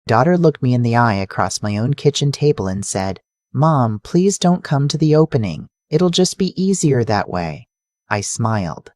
Daughter looked me in the eye across my own kitchen table and said, "Mom, please don't come to the opening. It'll just be easier that way." I smiled.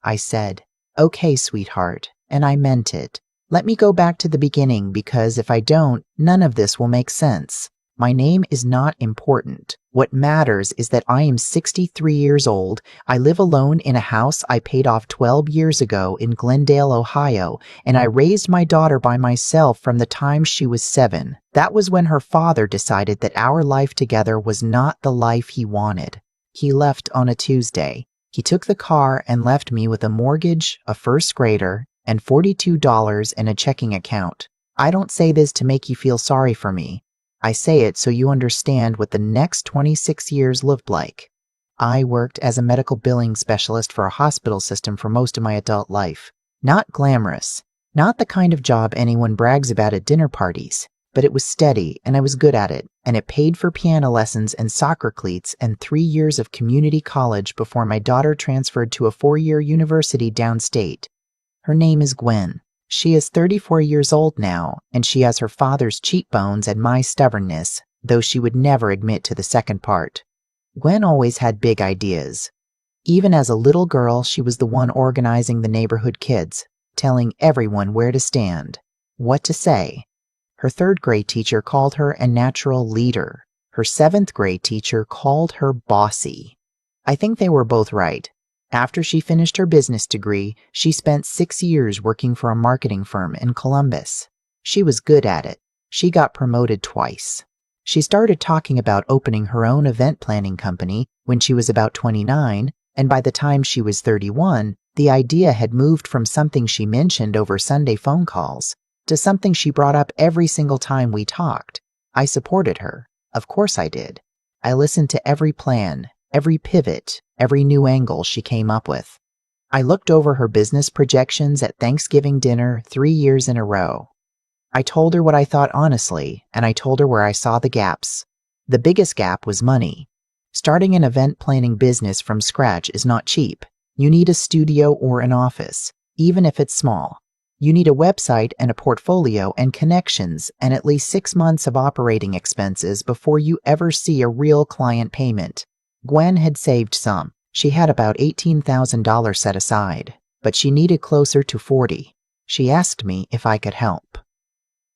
I said, "Okay, sweetheart," and I meant it. Let me go back to the beginning because if I don't, none of this will make sense. My name is not important. What matters is that I am 63 years old. I live alone in a house I paid off 12 years ago in Glendale, Ohio, and I raised my daughter by myself from the time she was 7. That was when her father decided that our life together was not the life he wanted. He left on a Tuesday. He took the car and left me with a mortgage, a first grader, and $42 in a checking account. I don't say this to make you feel sorry for me. I say it so you understand what the next 26 years looked like. I worked as a medical billing specialist for a hospital system for most of my adult life. Not glamorous, not the kind of job anyone brags about at dinner parties, but it was steady and I was good at it, and it paid for piano lessons and soccer cleats and 3 years of community college before my daughter transferred to a 4-year university downstate. Her name is Gwen. She is 34 years old now, and she has her father's cheekbones and my stubbornness, though she would never admit to the second part. Gwen always had big ideas. Even as a little girl, she was the one organizing the neighborhood kids, telling everyone where to stand, what to say. Her 3rd grade teacher called her a natural leader. Her 7th grade teacher called her bossy. I think they were both right. After she finished her business degree, she spent 6 years working for a marketing firm in Columbus. She was good at it. She got promoted twice. She started talking about opening her own event planning company when she was about 29, and by the time she was 31, the idea had moved from something she mentioned over Sunday phone calls to something she brought up every single time we talked. I supported her. Of course I did. I listened to every plan, every pivot, every new angle she came up with. I looked over her business projections at Thanksgiving dinner 3 years in a row. I told her what I thought honestly, and I told her where I saw the gaps. The biggest gap was money. Starting an event planning business from scratch is not cheap. You need a studio or an office, even if it's small. You need a website and a portfolio and connections and at least 6 months of operating expenses before you ever see a real client payment. Gwen had saved some. She had about $18,000 set aside, but she needed closer to 40. She asked me if I could help.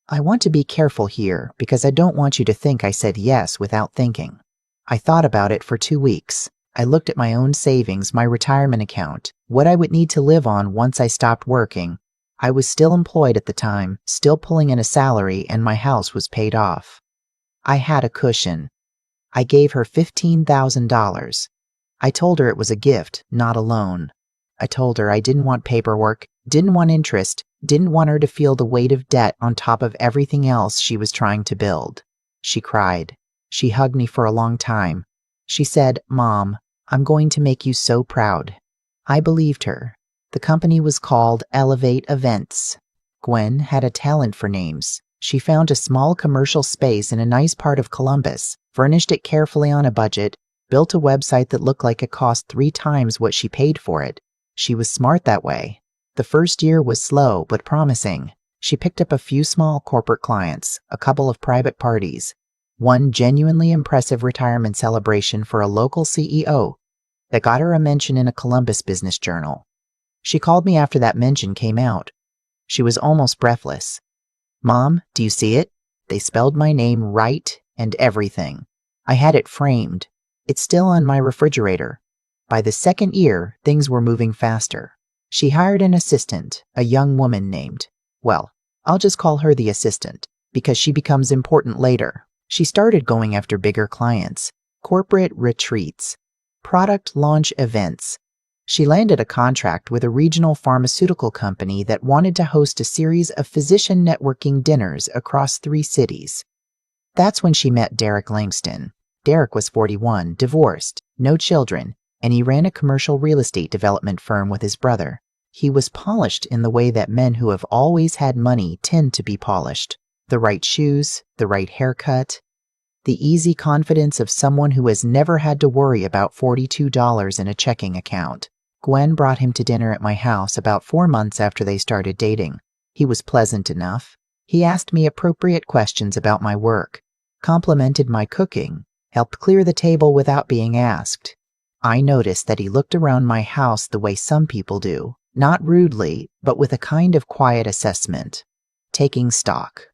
I want to be careful here because I don't want you to think I said yes without thinking. I thought about it for 2 weeks. I looked at my own savings, my retirement account, what I would need to live on once I stopped working. I was still employed at the time, still pulling in a salary, and my house was paid off. I had a cushion. I gave her $15,000. I told her it was a gift, not a loan. I told her I didn't want paperwork, didn't want interest, didn't want her to feel the weight of debt on top of everything else she was trying to build. She cried. She hugged me for a long time. She said, "Mom, I'm going to make you so proud." I believed her. The company was called Elevate Events. Gwen had a talent for names. She found a small commercial space in a nice part of Columbus, furnished it carefully on a budget, built a website that looked like it cost 3 times what she paid for it. She was smart that way. The first year was slow but promising. She picked up a few small corporate clients, a couple of private parties, one genuinely impressive retirement celebration for a local CEO that got her a mention in a Columbus business journal. She called me after that mention came out. She was almost breathless. "Mom, do you see it? They spelled my name right and everything. I had it framed. It's still on my refrigerator." By the 2nd year, things were moving faster. She hired an assistant, a young woman named, well, I'll just call her the assistant, because she becomes important later. She started going after bigger clients, corporate retreats, product launch events. She landed a contract with a regional pharmaceutical company that wanted to host a series of physician networking dinners across 3 cities. That's when she met Derek Langston. Derek was 41, divorced, no children, and he ran a commercial real estate development firm with his brother. He was polished in the way that men who have always had money tend to be polished. The right shoes, the right haircut, the easy confidence of someone who has never had to worry about $42 in a checking account. Gwen brought him to dinner at my house about 4 months after they started dating. He was pleasant enough. He asked me appropriate questions about my work, complimented my cooking, helped clear the table without being asked. I noticed that he looked around my house the way some people do, not rudely, but with a kind of quiet assessment, taking stock.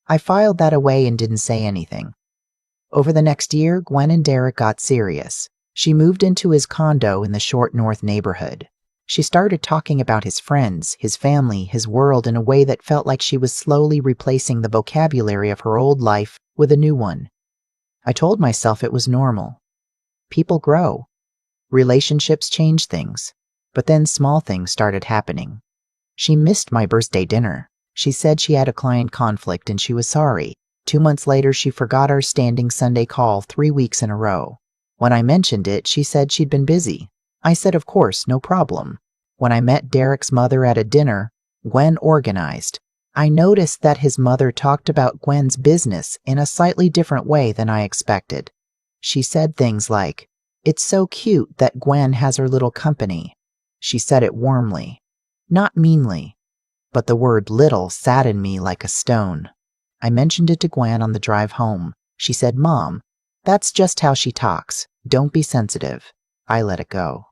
I filed that away and didn't say anything. Over the next year, Gwen and Derek got serious. She moved into his condo in the Short North neighborhood. She started talking about his friends, his family, his world in a way that felt like she was slowly replacing the vocabulary of her old life with a new one. I told myself it was normal. People grow. Relationships change things. But then small things started happening. She missed my birthday dinner. She said she had a client conflict and she was sorry. 2 months later, she forgot our standing Sunday call 3 weeks in a row. When I mentioned it, she said she'd been busy. I said, of course, no problem. When I met Derek's mother at a dinner, Gwen organized. I noticed that his mother talked about Gwen's business in a slightly different way than I expected. She said things like, "It's so cute that Gwen has her little company." She said it warmly, not meanly, but the word little sat in me like a stone. I mentioned it to Gwen on the drive home. She said, "Mom, that's just how she talks. Don't be sensitive." I let it go.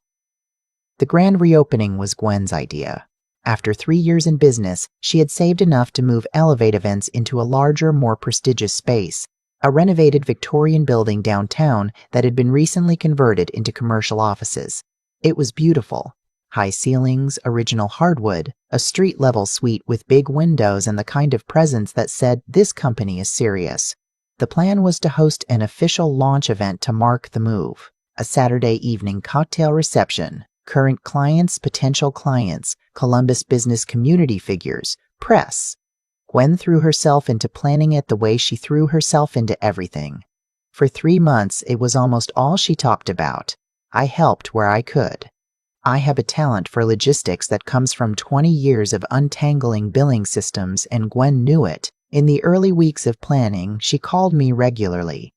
The grand reopening was Gwen's idea. After 3 years in business, she had saved enough to move Elevate Events into a larger, more prestigious space, a renovated Victorian building downtown that had been recently converted into commercial offices. It was beautiful. High ceilings, original hardwood, a street-level suite with big windows and the kind of presence that said, "This company is serious." The plan was to host an official launch event to mark the move, a Saturday evening cocktail reception, current clients, potential clients, Columbus business community figures, press. Gwen threw herself into planning it the way she threw herself into everything. For 3 months, it was almost all she talked about. I helped where I could. I have a talent for logistics that comes from 20 years of untangling billing systems, and Gwen knew it. In the early weeks of planning, she called me regularly.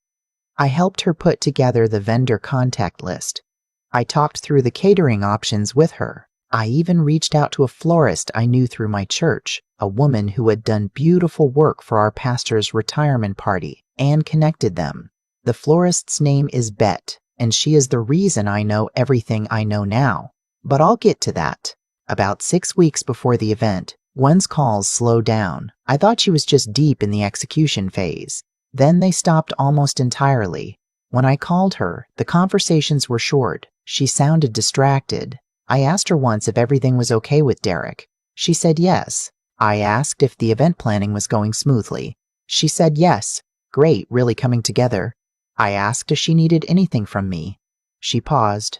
I helped her put together the vendor contact list. I talked through the catering options with her. I even reached out to a florist I knew through my church, a woman who had done beautiful work for our pastor's retirement party, and connected them. The florist's name is Bet, and she is the reason I know everything I know now. But I'll get to that. About 6 weeks before the event, Gwen's calls slowed down. I thought she was just deep in the execution phase. Then they stopped almost entirely. When I called her, the conversations were short. She sounded distracted. I asked her once if everything was okay with Derek. She said yes. I asked if the event planning was going smoothly. She said yes. Great, really coming together. I asked if she needed anything from me. She paused.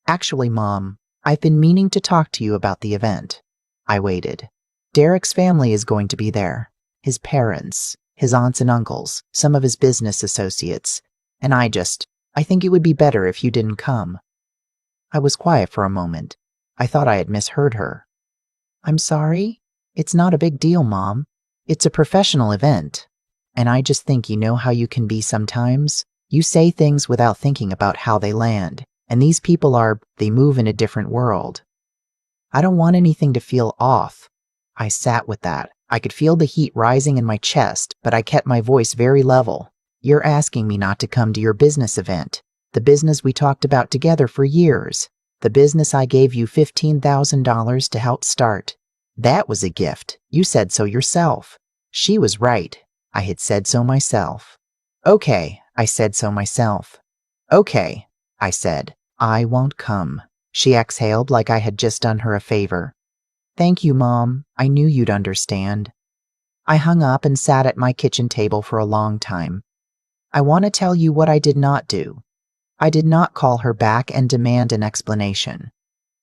Actually, Mom, I've been meaning to talk to you about the event. I waited. Derek's family is going to be there. His parents, his aunts and uncles, some of his business associates. And I think it would be better if you didn't come. I was quiet for a moment. I thought I had misheard her. I'm sorry? It's not a big deal, Mom. It's a professional event. And I just think you know how you can be sometimes. You say things without thinking about how they land. And these people they move in a different world. I don't want anything to feel off. I sat with that. I could feel the heat rising in my chest, but I kept my voice very level. You're asking me not to come to your business event. The business we talked about together for years. The business I gave you $15,000 to help start. That was a gift. You said so yourself. She was right. I had said so myself. Okay, I said so myself. Okay, I said. I won't come. She exhaled like I had just done her a favor. Thank you, Mom. I knew you'd understand. I hung up and sat at my kitchen table for a long time. I want to tell you what I did not do. I did not call her back and demand an explanation.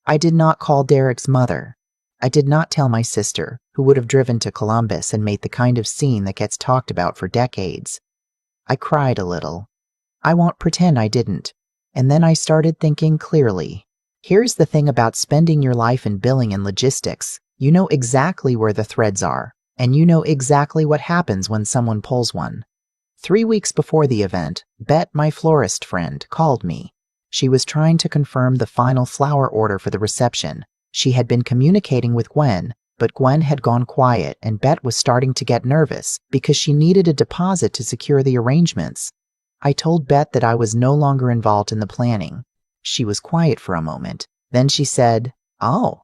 I did not call Derek's mother. I did not tell my sister, who would have driven to Columbus and made the kind of scene that gets talked about for decades. I cried a little. I won't pretend I didn't. And then I started thinking clearly. Here's the thing about spending your life in billing and logistics. You know exactly where the threads are, and you know exactly what happens when someone pulls one. 3 weeks before the event, Bet, my florist friend, called me. She was trying to confirm the final flower order for the reception. She had been communicating with Gwen, but Gwen had gone quiet and Bet was starting to get nervous because she needed a deposit to secure the arrangements. I told Bet that I was no longer involved in the planning. She was quiet for a moment. Then she said, "Oh,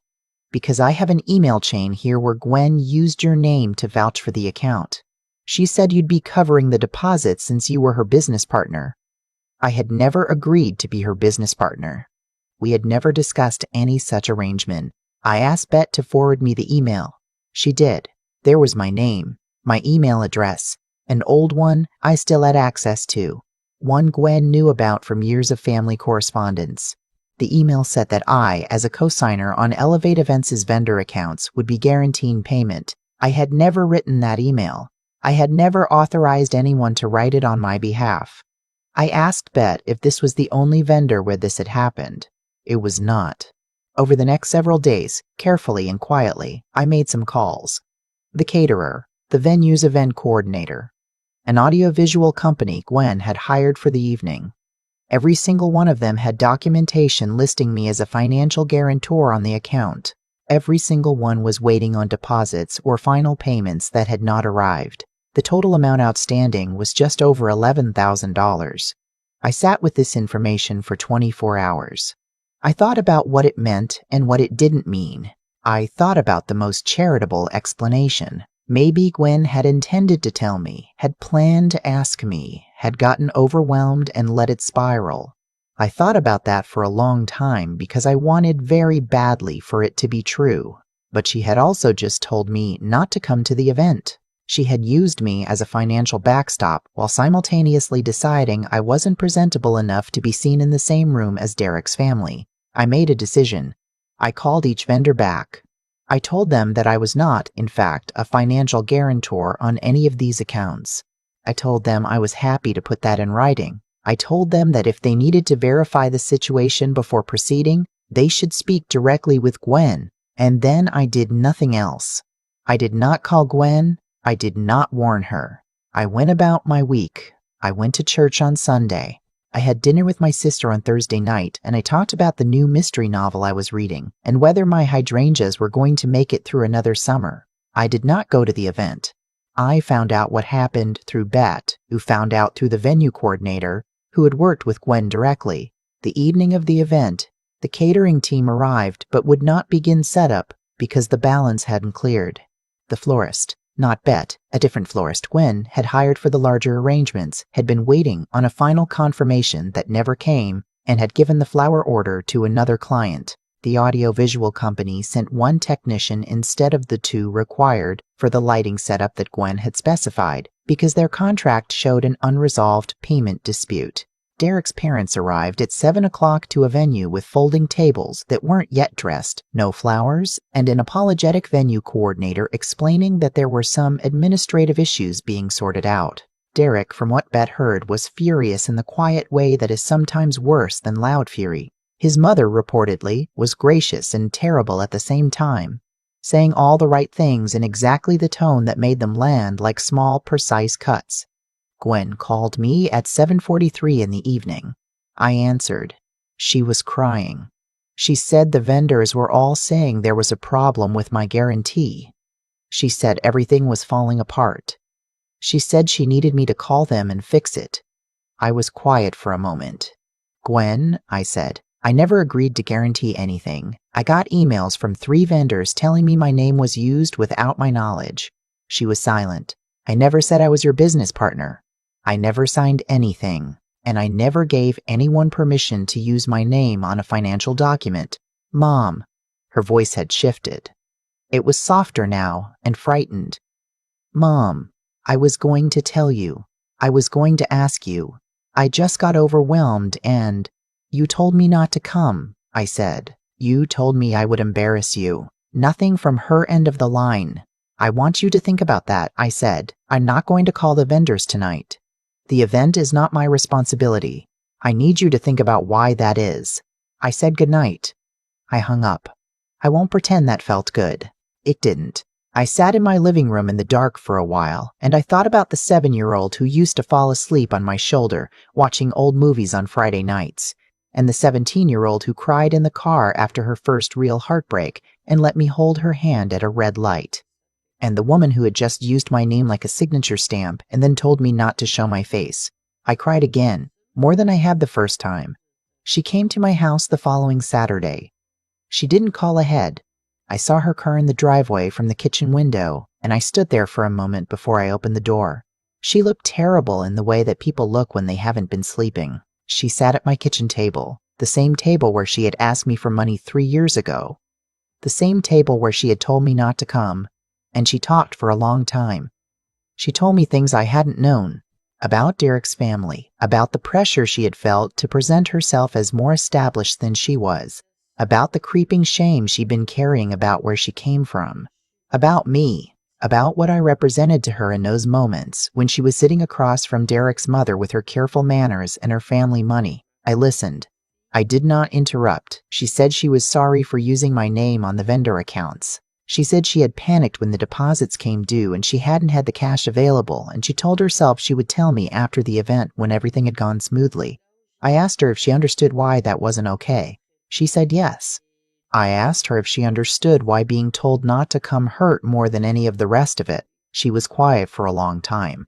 because I have an email chain here where Gwen used your name to vouch for the account. She said you'd be covering the deposit since you were her business partner." I had never agreed to be her business partner. We had never discussed any such arrangement. I asked Bet to forward me the email. She did. There was my name, my email address, an old one I still had access to, one Gwen knew about from years of family correspondence. The email said that I, as a cosigner on Elevate Events' vendor accounts, would be guaranteeing payment. I had never written that email. I had never authorized anyone to write it on my behalf. I asked Bet if this was the only vendor where this had happened. It was not. Over the next several days, carefully and quietly, I made some calls. The caterer, the venue's event coordinator, an audiovisual company Gwen had hired for the evening. Every single one of them had documentation listing me as a financial guarantor on the account. Every single one was waiting on deposits or final payments that had not arrived. The total amount outstanding was just over $11,000. I sat with this information for 24 hours. I thought about what it meant and what it didn't mean. I thought about the most charitable explanation. Maybe Gwen had intended to tell me, had planned to ask me, had gotten overwhelmed and let it spiral. I thought about that for a long time because I wanted very badly for it to be true. But she had also just told me not to come to the event. She had used me as a financial backstop while simultaneously deciding I wasn't presentable enough to be seen in the same room as Derek's family. I made a decision. I called each vendor back. I told them that I was not, in fact, a financial guarantor on any of these accounts. I told them I was happy to put that in writing. I told them that if they needed to verify the situation before proceeding, they should speak directly with Gwen, and then I did nothing else. I did not call Gwen. I did not warn her. I went about my week. I went to church on Sunday. I had dinner with my sister on Thursday night, and I talked about the new mystery novel I was reading and whether my hydrangeas were going to make it through another summer. I did not go to the event. I found out what happened through Bet, who found out through the venue coordinator, who had worked with Gwen directly. The evening of the event, the catering team arrived but would not begin setup because the balance hadn't cleared. The florist, not Bet, a different florist Gwen had hired for the larger arrangements, had been waiting on a final confirmation that never came and had given the flower order to another client. The audiovisual company sent one technician instead of the two required for the lighting setup that Gwen had specified because their contract showed an unresolved payment dispute. Derek's parents arrived at 7 o'clock to a venue with folding tables that weren't yet dressed, no flowers, and an apologetic venue coordinator explaining that there were some administrative issues being sorted out. Derek, from what Bet heard, was furious in the quiet way that is sometimes worse than loud fury. His mother, reportedly, was gracious and terrible at the same time, saying all the right things in exactly the tone that made them land like small, precise cuts. Gwen called me at 7:43 in the evening. I answered. She was crying. She said the vendors were all saying there was a problem with my guarantee. She said everything was falling apart. She said she needed me to call them and fix it. I was quiet for a moment. Gwen, I said, I never agreed to guarantee anything. I got emails from 3 vendors telling me my name was used without my knowledge. She was silent. I never said I was your business partner. I never signed anything, and I never gave anyone permission to use my name on a financial document. Mom, her voice had shifted. It was softer now and frightened. Mom, I was going to tell you. I was going to ask you. I just got overwhelmed and... You told me not to come, I said. You told me I would embarrass you. Nothing from her end of the line. I want you to think about that, I said. I'm not going to call the vendors tonight. The event is not my responsibility. I need you to think about why that is. I said goodnight. I hung up. I won't pretend that felt good. It didn't. I sat in my living room in the dark for a while, and I thought about the 7-year-old who used to fall asleep on my shoulder watching old movies on Friday nights. and the 17-year-old who cried in the car after her first real heartbreak and let me hold her hand at a red light, and the woman who had just used my name like a signature stamp and then told me not to show my face. I cried again, more than I had the first time. She came to my house the following Saturday. She didn't call ahead. I saw her car in the driveway from the kitchen window, and I stood there for a moment before I opened the door. She looked terrible in the way that people look when they haven't been sleeping. She sat at my kitchen table, the same table where she had asked me for money 3 years ago, the same table where she had told me not to come, and she talked for a long time. She told me things I hadn't known, about Derek's family, about the pressure she had felt to present herself as more established than she was, about the creeping shame she'd been carrying about where she came from, about me, about what I represented to her in those moments when she was sitting across from Derek's mother with her careful manners and her family money. I listened. I did not interrupt. She said she was sorry for using my name on the vendor accounts. She said she had panicked when the deposits came due and she hadn't had the cash available, and she told herself she would tell me after the event when everything had gone smoothly. I asked her if she understood why that wasn't okay. She said yes. I asked her if she understood why being told not to come hurt more than any of the rest of it. She was quiet for a long time.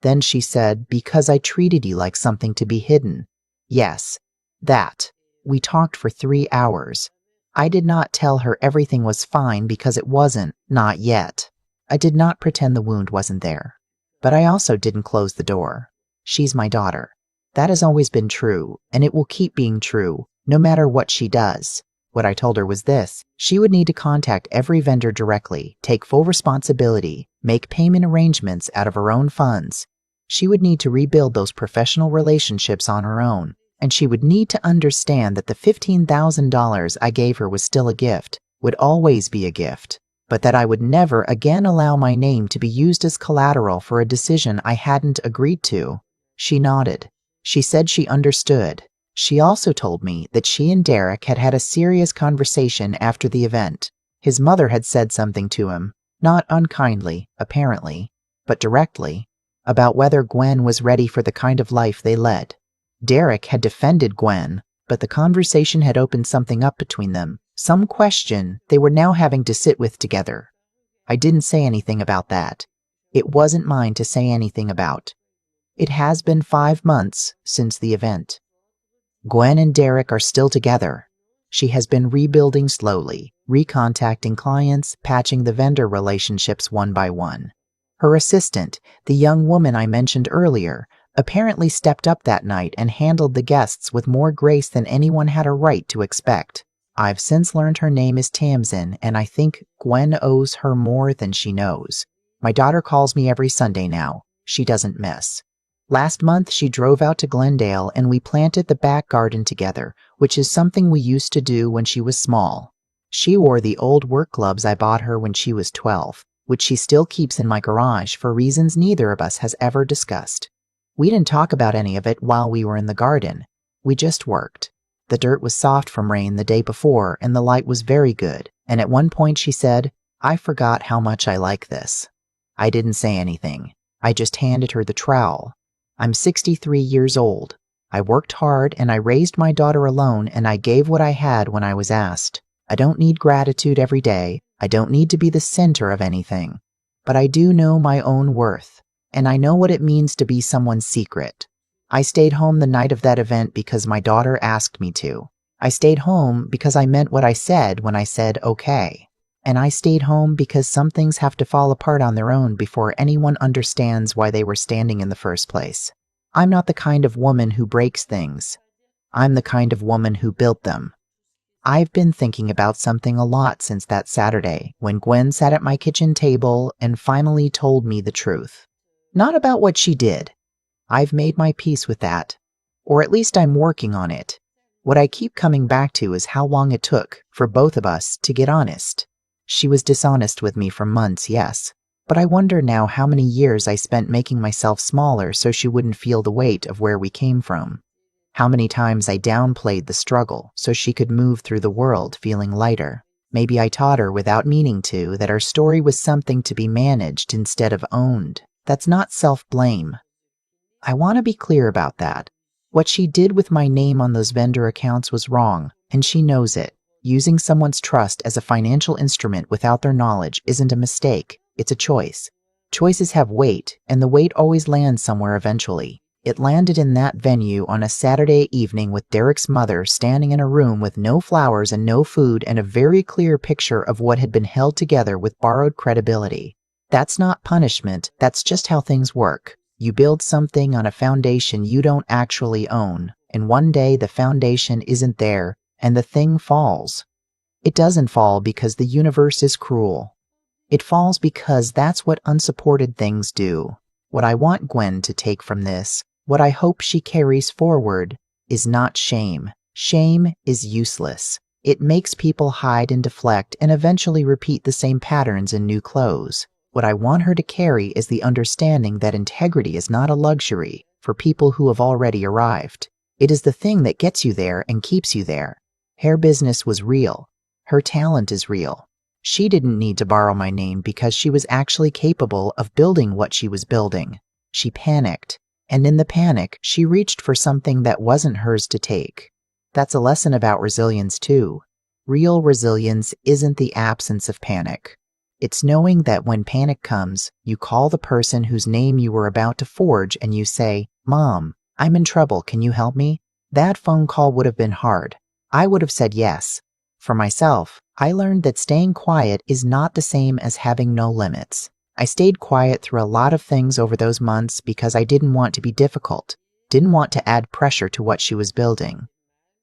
Then she said, because I treated you like something to be hidden. Yes, that. We talked for 3 hours. I did not tell her everything was fine because it wasn't, not yet. I did not pretend the wound wasn't there. But I also didn't close the door. She's my daughter. That has always been true, and it will keep being true, no matter what she does. What I told her was this: she would need to contact every vendor directly, take full responsibility, make payment arrangements out of her own funds. She would need to rebuild those professional relationships on her own, and she would need to understand that the $15,000 I gave her was still a gift, would always be a gift, but that I would never again allow my name to be used as collateral for a decision I hadn't agreed to. She nodded. She said she understood. She also told me that she and Derek had had a serious conversation after the event. His mother had said something to him, not unkindly, apparently, but directly, about whether Gwen was ready for the kind of life they led. Derek had defended Gwen, but the conversation had opened something up between them, some question they were now having to sit with together. I didn't say anything about that. It wasn't mine to say anything about. It has been 5 months since the event. Gwen and Derek are still together. She has been rebuilding slowly, recontacting clients, patching the vendor relationships one by one. Her assistant, the young woman I mentioned earlier, apparently stepped up that night and handled the guests with more grace than anyone had a right to expect. I've since learned her name is Tamsin, and I think Gwen owes her more than she knows. My daughter calls me every Sunday now. She doesn't miss. Last month, she drove out to Glendale and we planted the back garden together, which is something we used to do when she was small. She wore the old work gloves I bought her when she was 12, which she still keeps in my garage for reasons neither of us has ever discussed. We didn't talk about any of it while we were in the garden. We just worked. The dirt was soft from rain the day before and the light was very good, and at one point she said, "I forgot how much I like this." I didn't say anything. I just handed her the trowel. I'm 63 years old. I worked hard and I raised my daughter alone, and I gave what I had when I was asked. I don't need gratitude every day. I don't need to be the center of anything. But I do know my own worth, and I know what it means to be someone's secret. I stayed home the night of that event because my daughter asked me to. I stayed home because I meant what I said when I said okay. And I stayed home because some things have to fall apart on their own before anyone understands why they were standing in the first place. I'm not the kind of woman who breaks things. I'm the kind of woman who built them. I've been thinking about something a lot since that Saturday when Gwen sat at my kitchen table and finally told me the truth. Not about what she did. I've made my peace with that. Or at least I'm working on it. What I keep coming back to is how long it took for both of us to get honest. She was dishonest with me for months, yes, but I wonder now how many years I spent making myself smaller so she wouldn't feel the weight of where we came from. How many times I downplayed the struggle so she could move through the world feeling lighter. Maybe I taught her without meaning to that our story was something to be managed instead of owned. That's not self-blame. I want to be clear about that. What she did with my name on those vendor accounts was wrong, and she knows it. Using someone's trust as a financial instrument without their knowledge isn't a mistake, it's a choice. Choices have weight, and the weight always lands somewhere eventually. It landed in that venue on a Saturday evening with Derek's mother standing in a room with no flowers and no food and a very clear picture of what had been held together with borrowed credibility. That's not punishment, that's just how things work. You build something on a foundation you don't actually own, and one day the foundation isn't there, and the thing falls. It doesn't fall because the universe is cruel. It falls because that's what unsupported things do. What I want Gwen to take from this, what I hope she carries forward, is not shame. Shame is useless. It makes people hide and deflect and eventually repeat the same patterns in new clothes. What I want her to carry is the understanding that integrity is not a luxury for people who have already arrived. It is the thing that gets you there and keeps you there. Hair business was real. Her talent is real. She didn't need to borrow my name because she was actually capable of building what she was building. She panicked, and in the panic, she reached for something that wasn't hers to take. That's a lesson about resilience too. Real resilience isn't the absence of panic. It's knowing that when panic comes, you call the person whose name you were about to forge and you say, "Mom, I'm in trouble, can you help me?" That phone call would have been hard. I would have said yes. For myself, I learned that staying quiet is not the same as having no limits. I stayed quiet through a lot of things over those months because I didn't want to be difficult, didn't want to add pressure to what she was building.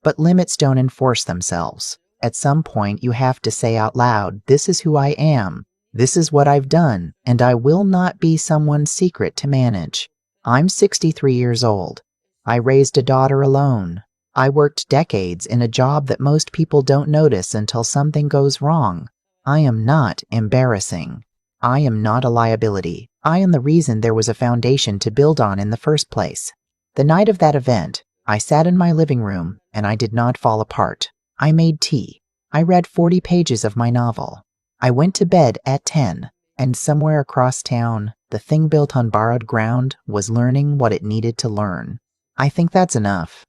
But limits don't enforce themselves. At some point, you have to say out loud, "This is who I am. This is what I've done, and I will not be someone's secret to manage." I'm 63 years old. I raised a daughter alone. I worked decades in a job that most people don't notice until something goes wrong. I am not embarrassing. I am not a liability. I am the reason there was a foundation to build on in the first place. The night of that event, I sat in my living room and I did not fall apart. I made tea. I read 40 pages of my novel. I went to bed at 10, and somewhere across town, the thing built on borrowed ground was learning what it needed to learn. I think that's enough.